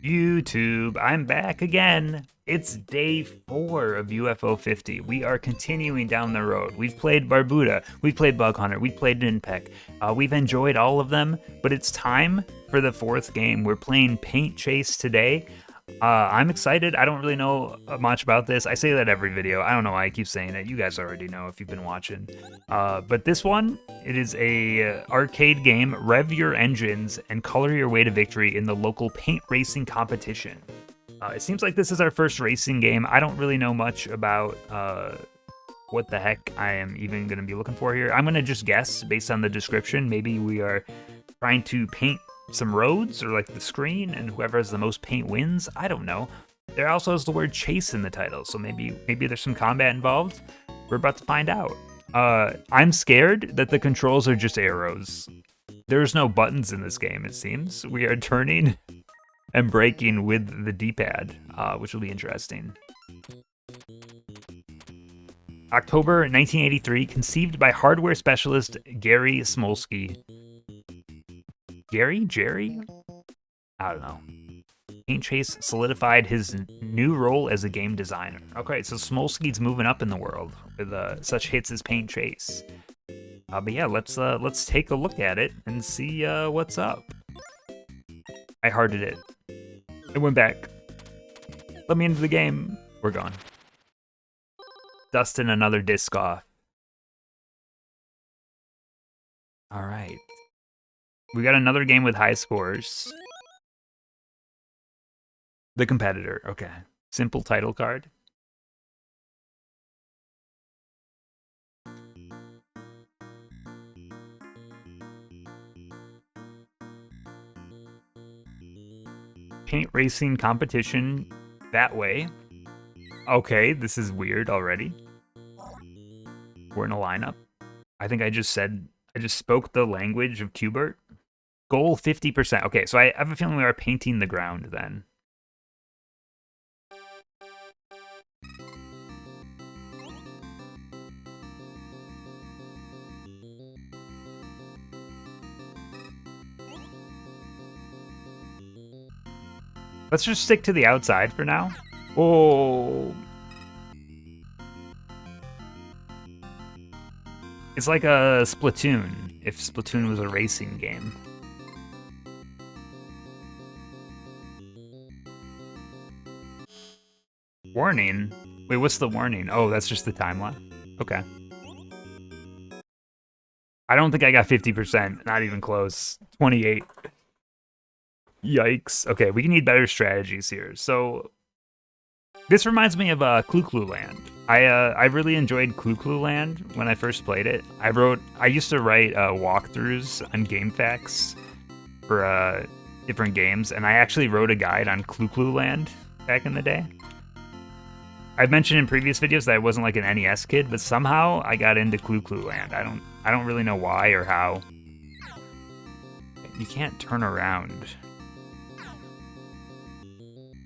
YouTube, I'm back again. It's day 4 of UFO 50. We are continuing down the road. We've played Barbuda, we've played Bug Hunter, we've played Ninpeck. We've enjoyed all of them, but it's time for the 4th game. We're playing Paint Chase today. I'm excited. I don't really know much about this. I say that every video. I don't know why I keep saying it. You guys already know if you've been watching. But this one, it is a arcade game. Rev your engines and color your way to victory in the local paint racing competition. It seems like this is our first racing game. I don't really know much about what the heck I am even going to be looking for here. I'm going to just guess based on the description. Maybe we are trying to paint some roads or like the screen, and whoever has the most paint wins. I don't know. There also is the word chase in the title, so maybe there's some combat involved. We're about to find out. I'm scared that the controls are just arrows. There's no buttons in this game, it seems. We are turning and braking with the D-pad, which will be interesting. October 1983, conceived by hardware specialist Gary Smolsky. Jerry? I don't know. Paint Chase solidified his new role as a game designer. Okay, so Smolsky's moving up in the world with such hits as Paint Chase. But yeah, let's take a look at it and see what's up. I hearted it. It went back. Let me into the game. We're gone. Dusting another disc off. All right. We got another game with high scores. The competitor, okay. Simple title card. Paint racing competition that way. Okay, this is weird already. We're in a lineup. I think I just spoke the language of Qbert. Goal 50%. Okay, so I have a feeling we are painting the ground then. Let's just stick to the outside for now. Oh. It's like a Splatoon, if Splatoon was a racing game. Warning? Wait, what's the warning? Oh, that's just the timeline. Okay. I don't think I got 50%. Not even close. 28. Yikes. Okay, we need better strategies here. So, this reminds me of Clu Clu Land. I really enjoyed Clu Clu Land when I first played it. I used to write walkthroughs on GameFAQs for different games, and I actually wrote a guide on Clu Clu Land back in the day. I've mentioned in previous videos that I wasn't like an NES kid, but somehow I got into Clu Clu Land. I don't really know why or how. You can't turn around.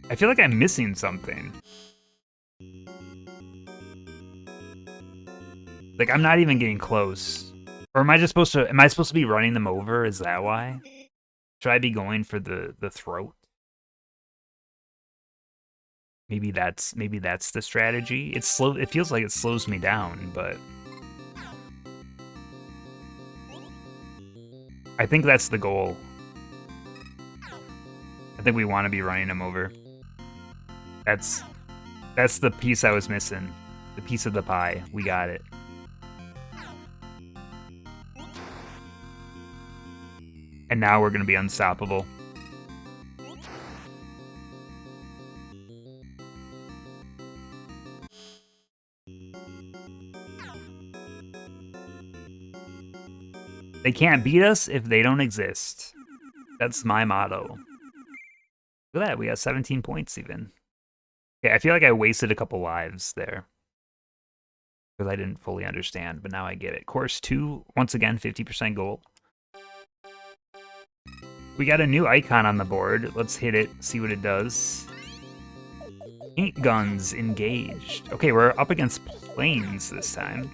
I feel like I'm missing something. Like I'm not even getting close. Or am I supposed to be running them over? Is that why? Should I be going for the throat? Maybe that's the strategy. It's slow. It feels like it slows me down, but I think that's the goal. I think we want to be running them over. That's the piece I was missing. The piece of the pie. We got it. And now we're gonna be unstoppable. They can't beat us if they don't exist. That's my motto. Look at that, we got 17 points even. Okay, I feel like I wasted a couple lives there. Because I didn't fully understand, but now I get it. Course 2, once again, 50% goal. We got a new icon on the board. Let's hit it, see what it does. Paint guns engaged. Okay, we're up against planes this time.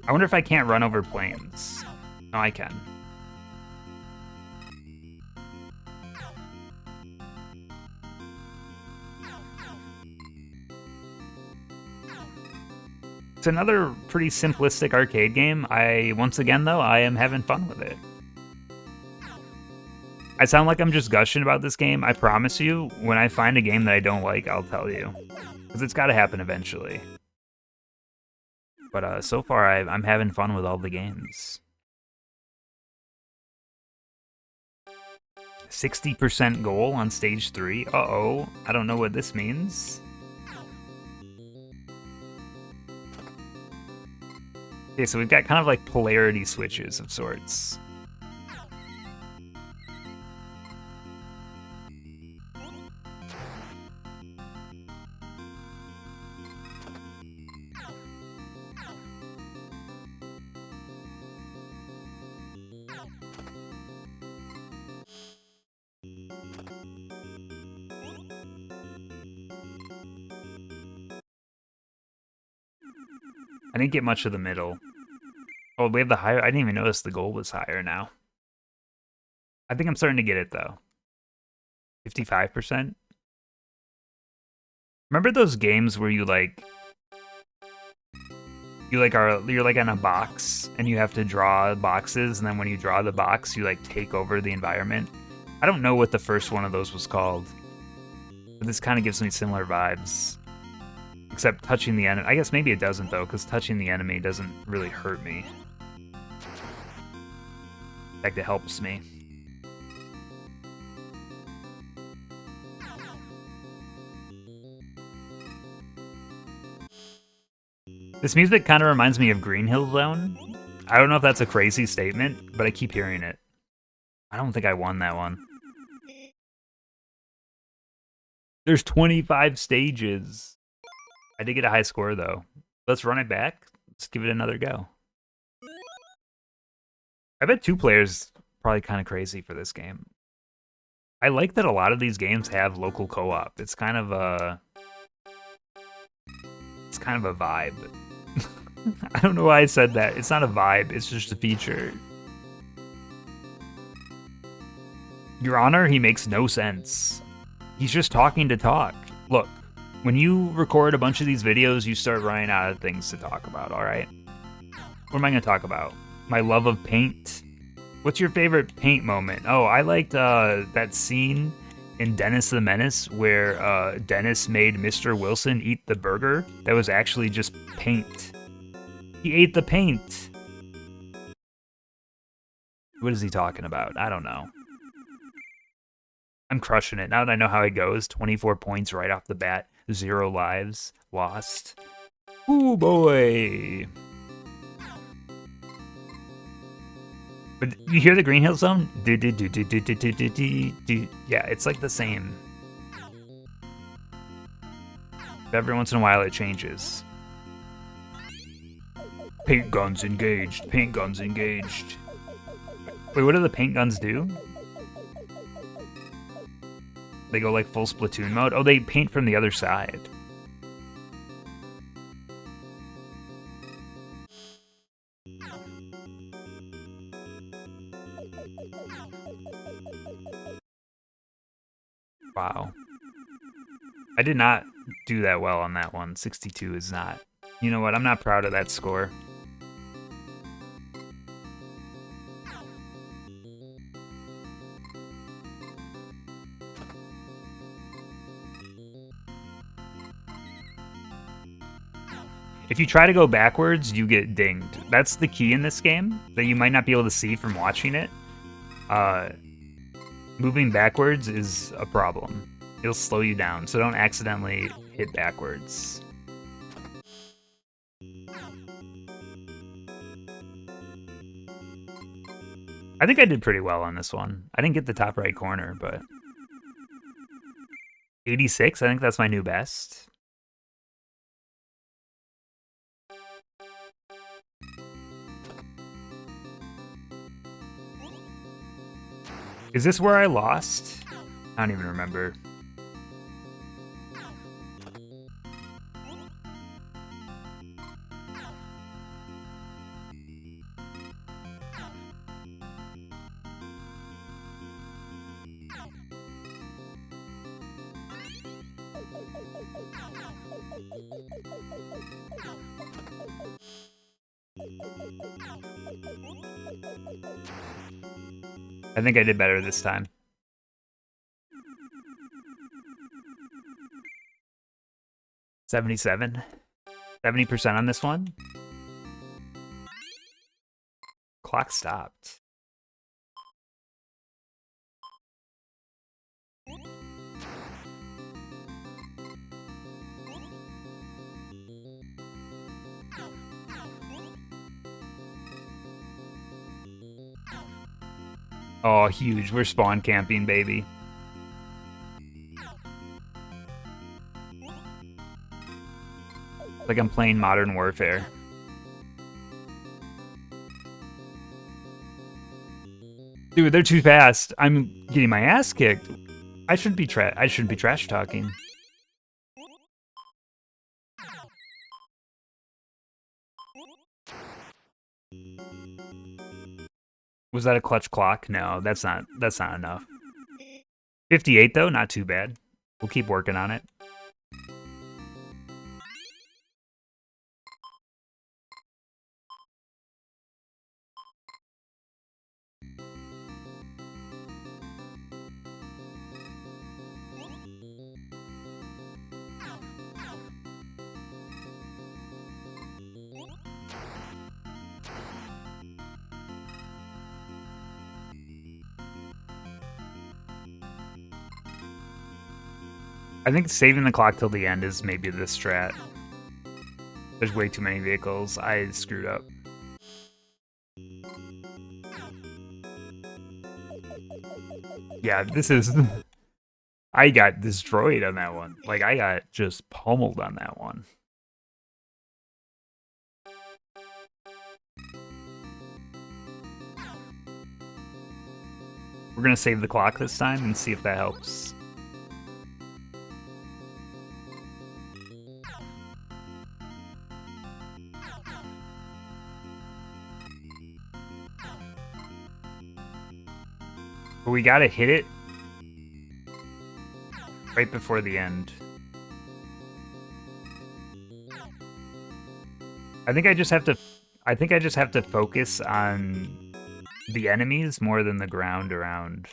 I wonder if I can't run over planes. No, I can. It's another pretty simplistic arcade game. Once again, though, I am having fun with it. I sound like I'm just gushing about this game. I promise you, when I find a game that I don't like, I'll tell you. Because it's got to happen eventually. But so far, I'm having fun with all the games. 60% goal on stage 3. Uh-oh. I don't know what this means. Okay, so we've got kind of like polarity switches of sorts. I didn't get much of the middle. Oh, we have the higher. I didn't even notice the goal was higher now. I think I'm starting to get it though. 55%. Remember those games where you're like in a box and you have to draw boxes, and then when you draw the box, you like take over the environment. I don't know what the first one of those was called, but this kind of gives me similar vibes. Except touching the enemy. I guess maybe it doesn't though, because touching the enemy doesn't really hurt me. In fact, it helps me. This music kind of reminds me of Green Hill Zone. I don't know if that's a crazy statement, but I keep hearing it. I don't think I won that one. There's 25 stages. I did get a high score, though. Let's run it back. Let's give it another go. I bet 2 players probably kind of crazy for this game. I like that a lot of these games have local co-op. It's kind of a vibe. I don't know why I said that. It's not a vibe. It's just a feature. Your Honor, he makes no sense. He's just talking to talk. Look. When you record a bunch of these videos, you start running out of things to talk about, alright? What am I going to talk about? My love of paint? What's your favorite paint moment? Oh, I liked that scene in Dennis the Menace where Dennis made Mr. Wilson eat the burger that was actually just paint. He ate the paint. What is he talking about? I don't know. I'm crushing it. Now that I know how it goes, 24 points right off the bat. 0 lives lost. Ooh, boy. But you hear the Green Hill Zone? Yeah, it's like the same. But every once in a while it changes. Paint guns engaged. Paint guns engaged. Wait, what do the paint guns do? They go like full Splatoon mode? Oh, they paint from the other side. Wow. I did not do that well on that one. 62 is not. You know what? I'm not proud of that score. If you try to go backwards, you get dinged. That's the key in this game that you might not be able to see from watching it. Moving backwards is a problem. It'll slow you down, so don't accidentally hit backwards. I think I did pretty well on this one. I didn't get the top right corner, but 86, I think that's my new best. Is this where I lost? I don't even remember. I think I did better this time. 77. 70% on this one. Clock stopped. Oh, huge. We're spawn camping, baby. Like I'm playing Modern Warfare. Dude, they're too fast. I'm getting my ass kicked. I shouldn't be trash talking. Was that a clutch clock? No, that's not enough. 58 though, not too bad. We'll keep working on it. I think saving the clock till the end is maybe the strat. There's way too many vehicles. I screwed up. Yeah, this is... I got destroyed on that one. Like, I got just pummeled on that one. We're gonna save the clock this time and see if that helps. But we gotta hit it right before the end. I think I just have to focus on the enemies more than the ground around.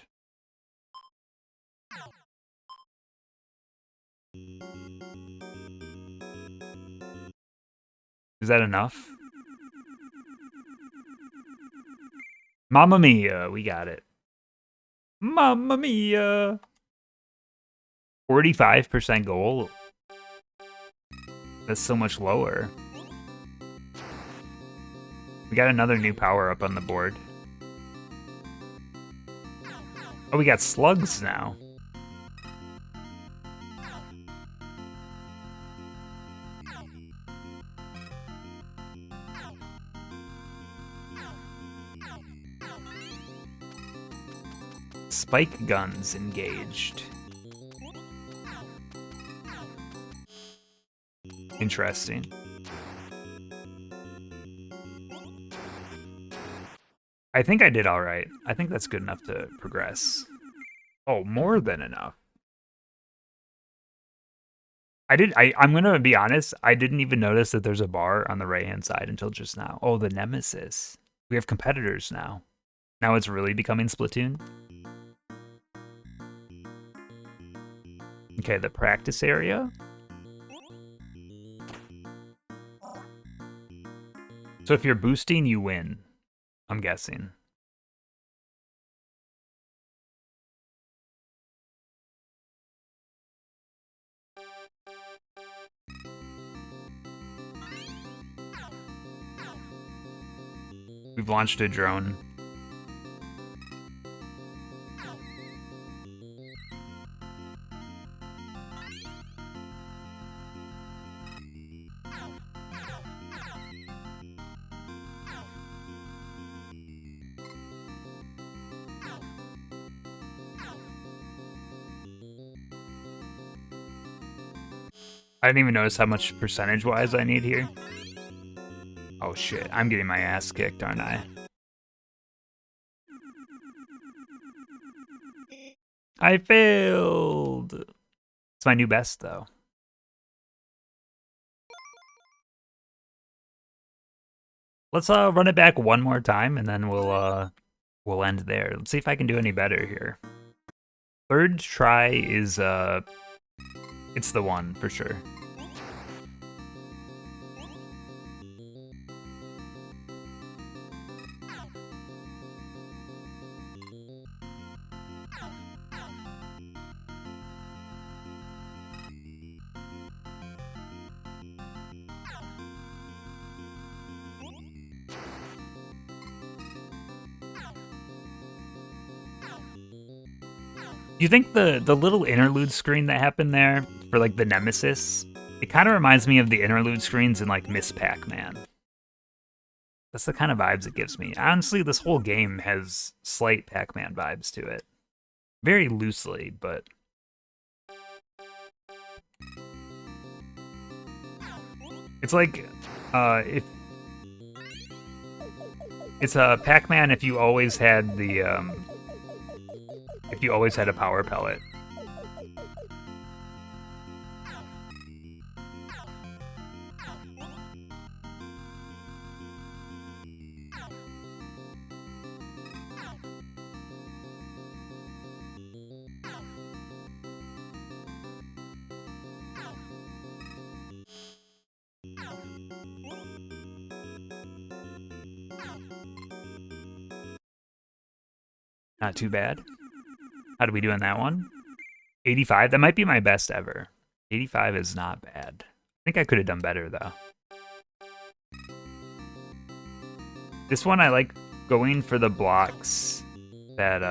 Is that enough? Mamma mia, we got it. Mamma mia! 45% goal? That's so much lower. We got another new power up on the board. Oh, we got slugs now. Spike guns engaged. Interesting. I think I did all right. I think that's good enough to progress. Oh, more than enough. I'm gonna be honest, I didn't even notice that there's a bar on the right-hand side until just now. Oh, the Nemesis. We have competitors now. Now it's really becoming Splatoon. Okay, the practice area. So if you're boosting, you win, I'm guessing. We've launched a drone. I didn't even notice how much percentage-wise I need here. Oh shit, I'm getting my ass kicked, aren't I? I failed! It's my new best, though. Let's run it back one more time, and then we'll end there. Let's see if I can do any better here. Third try is it's the one for sure. Do you think the little interlude screen that happened there for like the Nemesis, it kind of reminds me of the interlude screens in like Miss Pac-Man. That's the kind of vibes it gives me. Honestly, this whole game has slight Pac-Man vibes to it. Very loosely, but it's like if it's a Pac-Man if you always had the if you always had a power pellet. Not too bad. How do we do on that one? 85? That might be my best ever. 85 is not bad. I think I could have done better, though. This one I like going for the blocks that,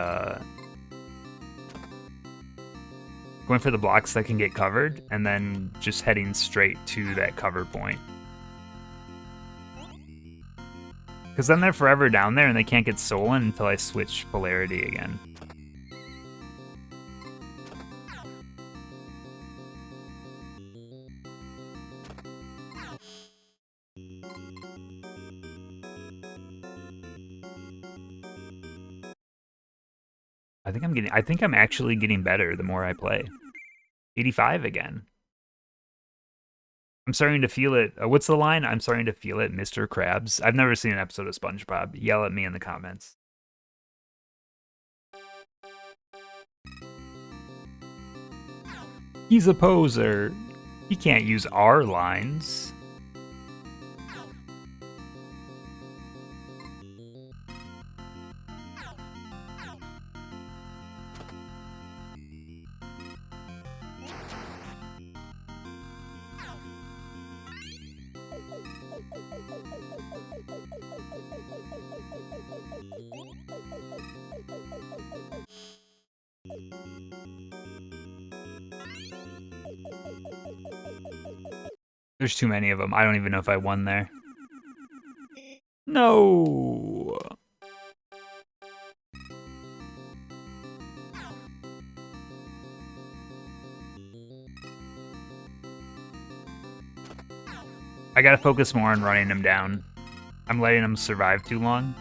going for the blocks that can get covered, and then just heading straight to that cover point. Because then they're forever down there and they can't get stolen until I switch polarity again. I think I'm actually getting better the more I play. 85 again. I'm starting to feel it. What's the line? I'm starting to feel it, Mr. Krabs. I've never seen an episode of SpongeBob. Yell at me in the comments. He's a poser. He can't use our lines. There's too many of them. I don't even know if I won there. No. I gotta focus more on running him down. I'm letting him survive too long.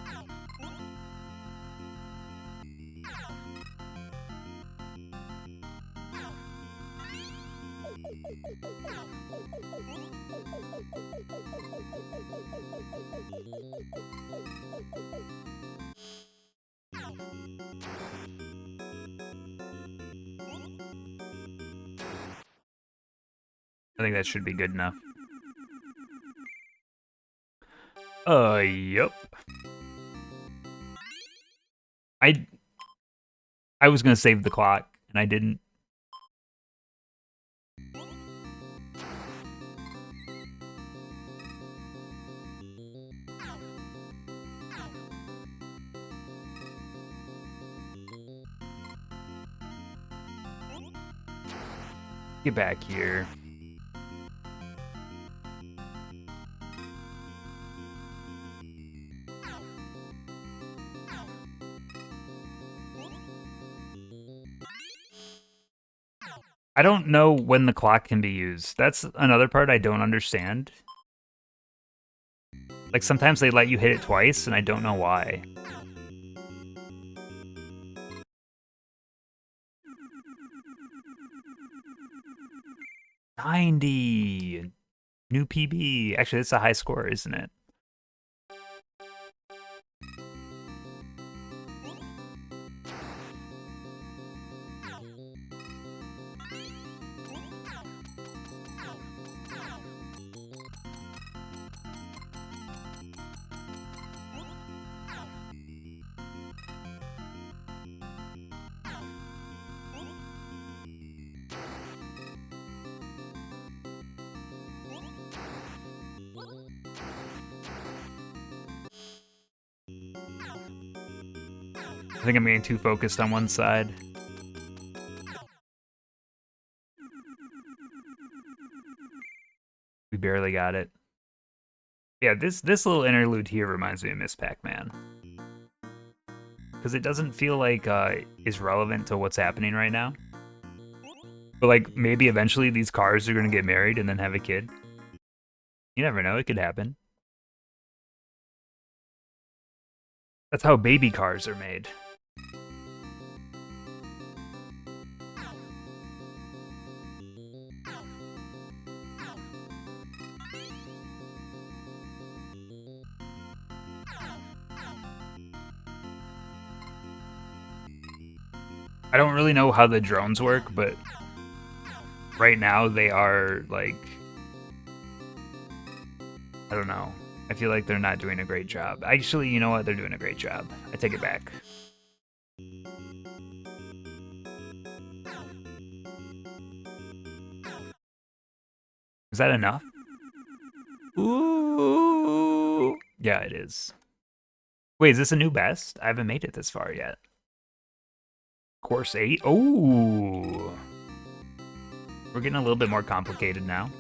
I think that should be good enough. Yep. I was gonna save the clock, and I didn't. Get back here. I don't know when the clock can be used. That's another part I don't understand. Like, sometimes they let you hit it twice, and I don't know why. $90! New PB. Actually, that's a high score, isn't it? I think I'm getting too focused on one side. We barely got it. Yeah, this little interlude here reminds me of Miss Pac-Man. Because it doesn't feel like is relevant to what's happening right now. But like maybe eventually these cars are gonna get married and then have a kid. You never know, it could happen. That's how baby cars are made. I don't really know how the drones work, but right now they are like, I don't know. I feel like they're not doing a great job. Actually, you know what? They're doing a great job. I take it back. Is that enough? Ooh. Yeah, it is. Wait, is this a new best? I haven't made it this far yet. Course 8? Ooh. We're getting a little bit more complicated now.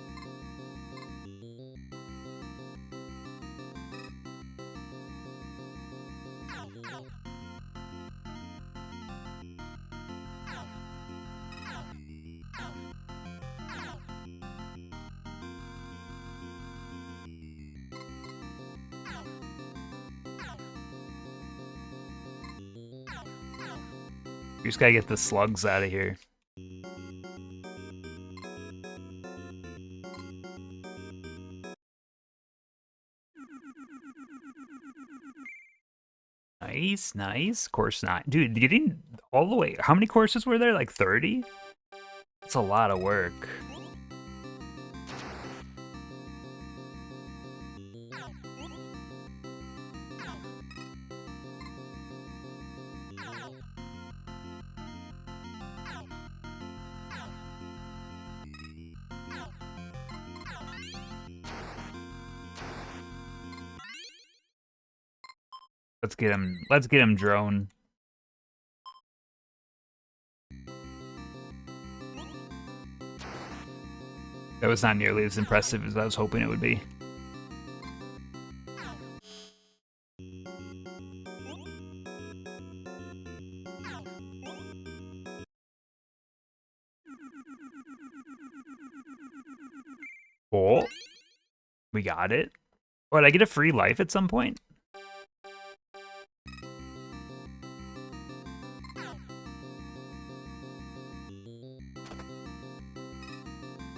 We just gotta get the slugs out of here. Nice, nice. Course 9. Dude, getting all the way. How many courses were there? Like 30? That's a lot of work. Let's get him. Let's get him drone. That was not nearly as impressive as I was hoping it would be. Cool. We got it. What, I get a free life at some point?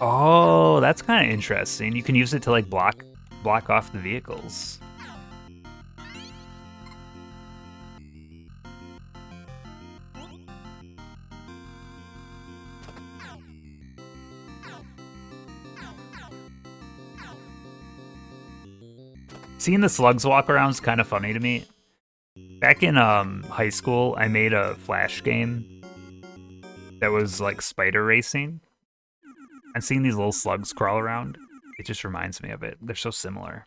Oh, that's kind of interesting. You can use it to like block off the vehicles. Seeing the slugs walk around is kind of funny to me. Back in high school, I made a Flash game that was like spider racing. And seeing these little slugs crawl around, it just reminds me of it. They're so similar.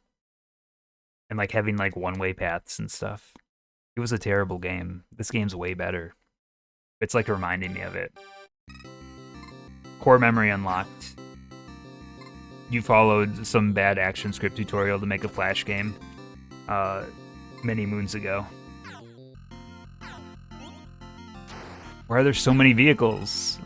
And like having like one-way paths and stuff. It was a terrible game. This game's way better. It's like reminding me of it. Core memory unlocked. You followed some bad action script tutorial to make a Flash game many moons ago. Why are there so many vehicles?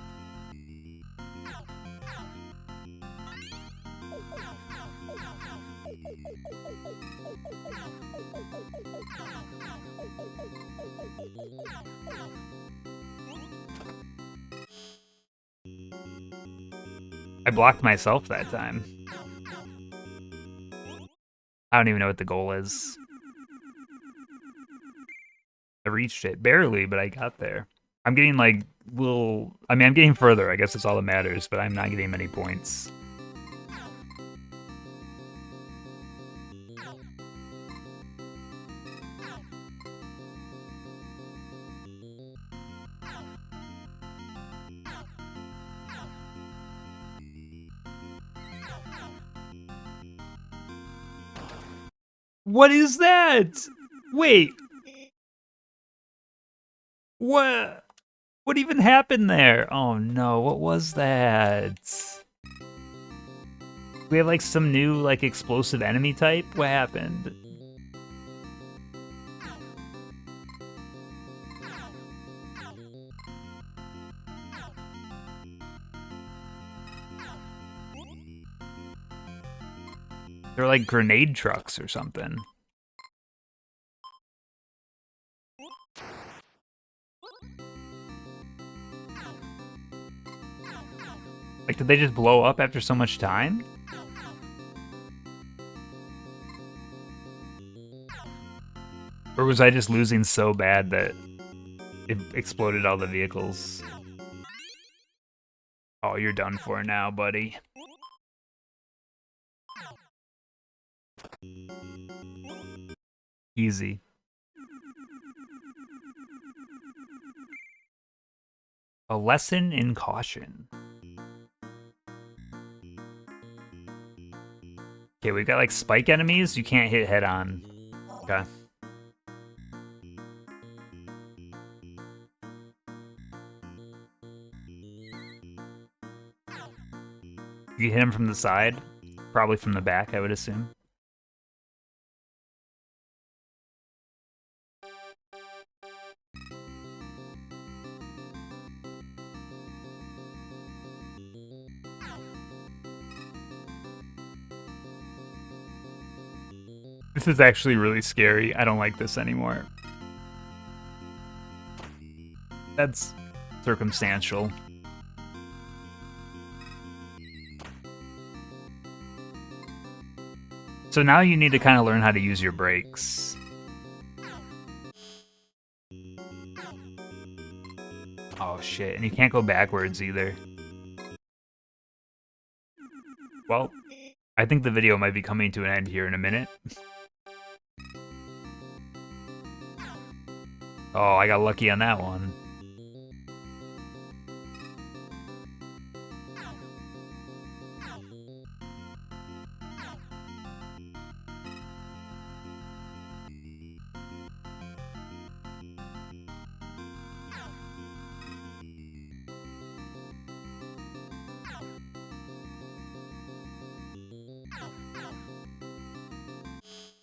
I blocked myself that time. I don't even know what the goal is. I reached it. Barely, but I got there. I'm getting like little... I mean, I'm getting further. I guess that's all that matters, but I'm not getting many points. What is that? Wait. What? What even happened there? Oh no, what was that? We have like some new like explosive enemy type? What happened? They're like grenade trucks or something. Like, did they just blow up after so much time? Or was I just losing so bad that it exploded all the vehicles? Oh, you're done for now, buddy. Easy. A lesson in caution. Okay, we've got like spike enemies you can't hit head on. Okay. You hit him from the side, probably from the back, I would assume. This is actually really scary. I don't like this anymore. That's circumstantial. So now you need to kind of learn how to use your brakes. Oh shit, and you can't go backwards either. Well, I think the video might be coming to an end here in a minute. Oh, I got lucky on that one.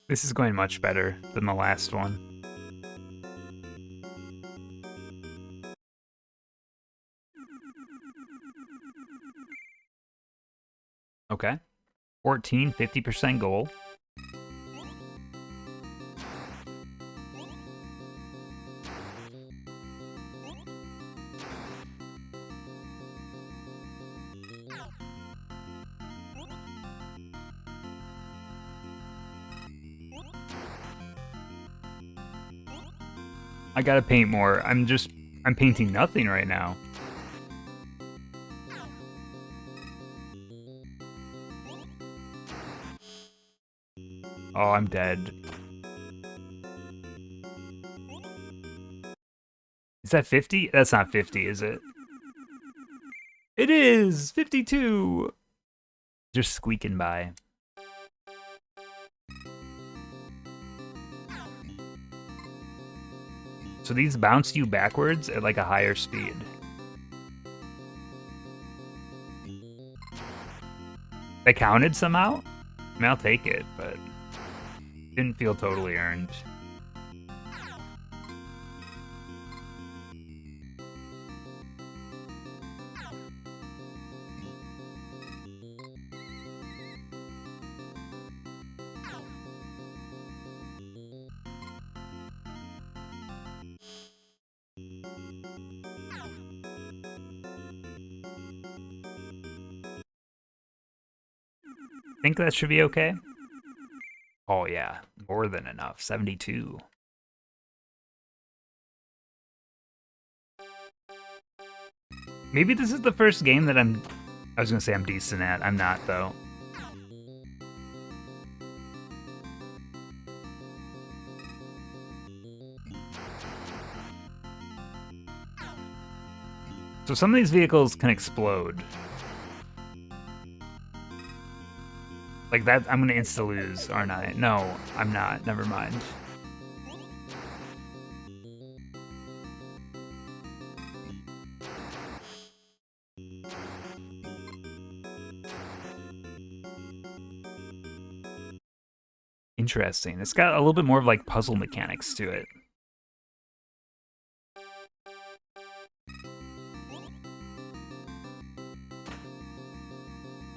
This is going much better than the last one. Okay. 14, 50% goal. I gotta paint more. I'm painting nothing right now. Oh, I'm dead. Is that 50? That's not 50, is it? It is! 52! Just squeaking by. So these bounce you backwards at like a higher speed. They counted somehow? I mean, I'll take it, but didn't feel totally earned. Think that should be okay? Oh yeah, more than enough. 72. Maybe this is the first game that I was gonna say I'm decent at. I'm not, though. So some of these vehicles can explode. Like that, I'm gonna insta-lose, aren't I? No, I'm not. Never mind. Interesting. It's got a little bit more of like puzzle mechanics to it.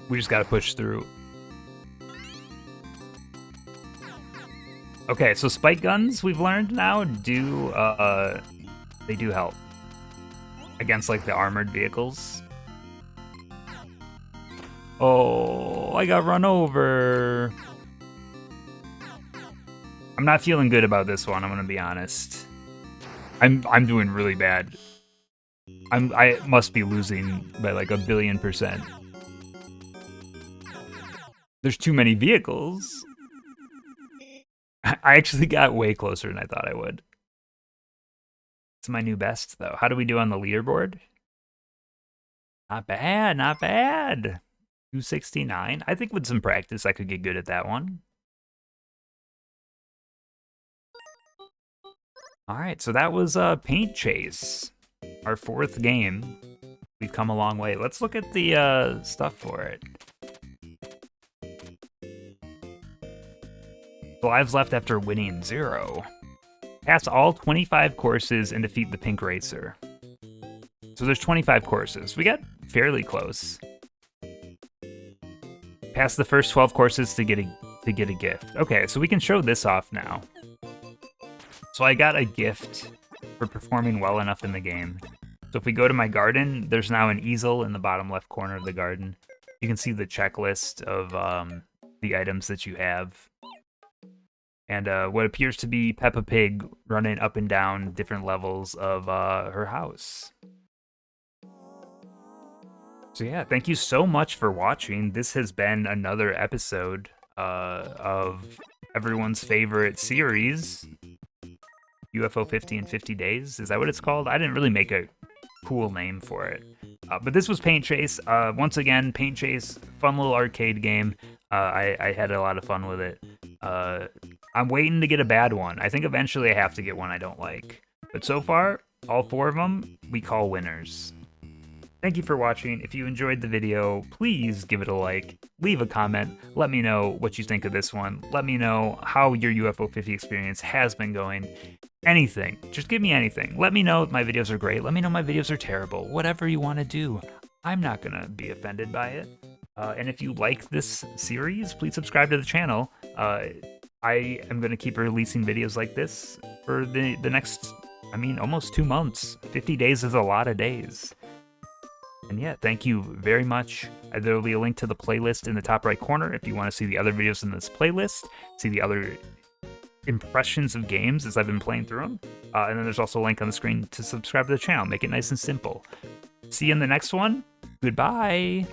We just gotta push through. Okay, so spike guns, we've learned now, they do help against like the armored vehicles. Oh, I got run over. I'm not feeling good about this one, I'm gonna be honest. I'm doing really bad. I must be losing by like 1,000,000,000%. There's too many vehicles. I actually got way closer than I thought I would. It's my new best, though. How do we do on the leaderboard? Not bad, not bad. 269. I think with some practice, I could get good at that one. All right, so that was Paint Chase, our 4th game. We've come a long way. Let's look at the stuff for it. Lives left after winning 0. Pass all 25 courses and defeat the pink racer. So there's 25 courses. We got fairly close. Pass the first 12 courses to get a gift. Okay, so we can show this off now. So I got a gift for performing well enough in the game. So if we go to my garden, there's now an easel in the bottom left corner of the garden. You can see the checklist of the items that you have. And what appears to be Peppa Pig running up and down different levels of her house. So yeah, thank you so much for watching. This has been another episode of everyone's favorite series, UFO 50 in 50 Days. Is that what it's called? I didn't really make a cool name for it. But this was Paint Chase. Once again, Paint Chase, fun little arcade game. I had a lot of fun with it. I'm waiting to get a bad one. I think eventually I have to get one I don't like. But so far, all 4 of them, we call winners. Thank you for watching. If you enjoyed the video, please give it a like, leave a comment, let me know what you think of this one. Let me know how your UFO 50 experience has been going. Anything. Just give me anything. Let me know if my videos are great. Let me know my videos are terrible. Whatever you want to do. I'm not going to be offended by it. And if you like this series, please subscribe to the channel. I am going to keep releasing videos like this for the next, almost 2 months. 50 days is a lot of days. And yeah, thank you very much. There will be a link to the playlist in the top right corner if you want to see the other videos in this playlist, see the other impressions of games as I've been playing through them. And then there's also a link on the screen to subscribe to the channel. Make it nice and simple. See you in the next one. Goodbye.